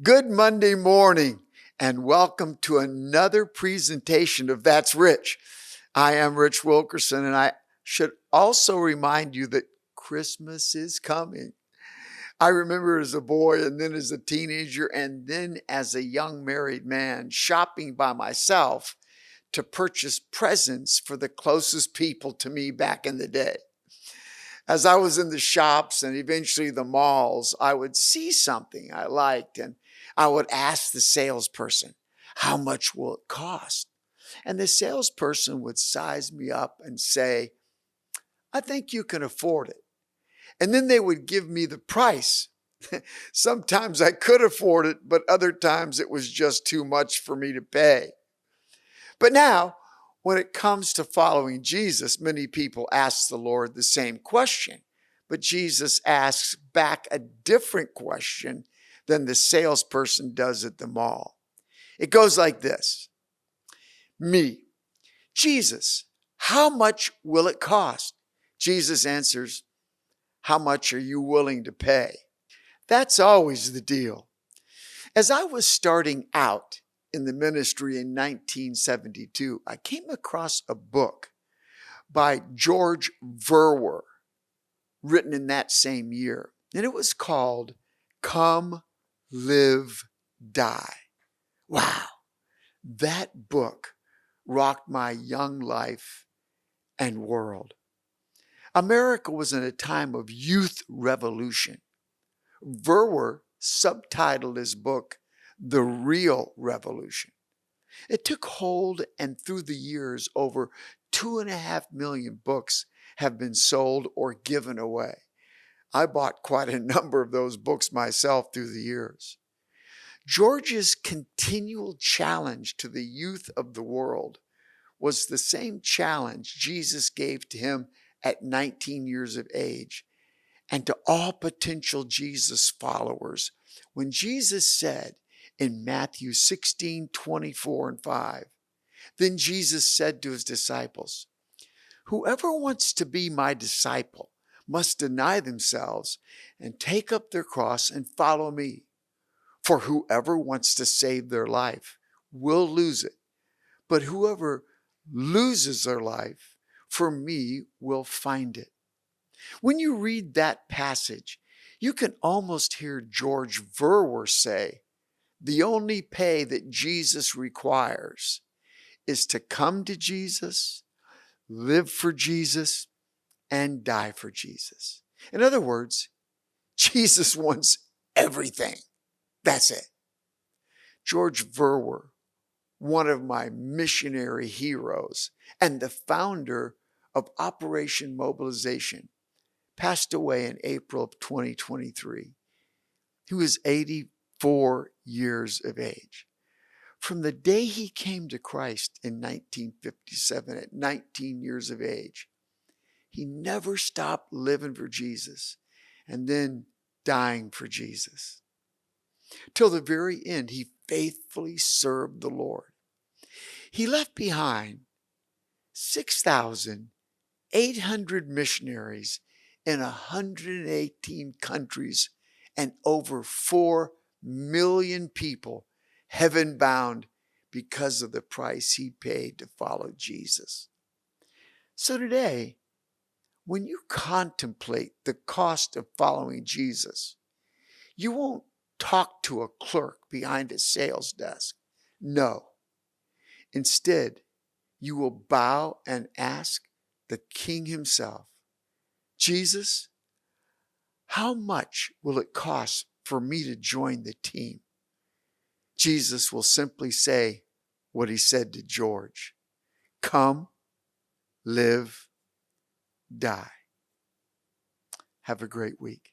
Good Monday morning, and welcome to another presentation of That's Rich. I am Rich Wilkerson, and I should also remind you that Christmas is coming. I remember as a boy, and then as a teenager, and then as a young married man, shopping by myself to purchase presents for the closest people to me back in the day. As I was in the shops and eventually the malls, I would see something I liked and I would ask the salesperson, how much will it cost? And the salesperson would size me up and say, I think you can afford it. And then they would give me the price. Sometimes I could afford it, but other times it was just too much for me to pay. But now, when it comes to following Jesus, many people ask the Lord the same question, but Jesus asks back a different question than the salesperson does at the mall. It goes like this: Me, Jesus, how much will it cost? Jesus answers, how much are you willing to pay? That's always the deal. As I was starting out in the ministry in 1972, I came across a book by George Verwer, written in that same year, and it was called Come, Live, Die. Wow, that book rocked my young life and world. America was in a time of youth revolution. Verwer subtitled his book The Real Revolution. It took hold, and through the years, over 2.5 million books have been sold or given away. I bought quite a number of those books myself through the years. George's continual challenge to the youth of the world was the same challenge Jesus gave to him at 19 years of age and to all potential Jesus followers when Jesus said in Matthew 16:24-5, then Jesus said to his disciples, whoever wants to be my disciple must deny themselves and take up their cross and follow me. For whoever wants to save their life will lose it, but whoever loses their life for me will find it. When you read that passage, you can almost hear George Verwer say, the only pay that Jesus requires is to come to Jesus, live for Jesus, and die for Jesus. In other words, Jesus wants everything. That's it. George Verwer, one of my missionary heroes and the founder of Operation Mobilization, passed away in April of 2023. He was 84 years of age. From the day he came to Christ in 1957 at 19 years of age, he never stopped living for Jesus and then dying for Jesus. Till the very end, he faithfully served the Lord. He left behind 6,800 missionaries in 118 countries and over 4 million people heaven-bound because of the price he paid to follow Jesus. So today, when you contemplate the cost of following Jesus, you won't talk to a clerk behind a sales desk. No. Instead, you will bow and ask the King himself, Jesus, how much will it cost for me to join the team? Jesus will simply say what he said to George, come, live, die. Have a great week.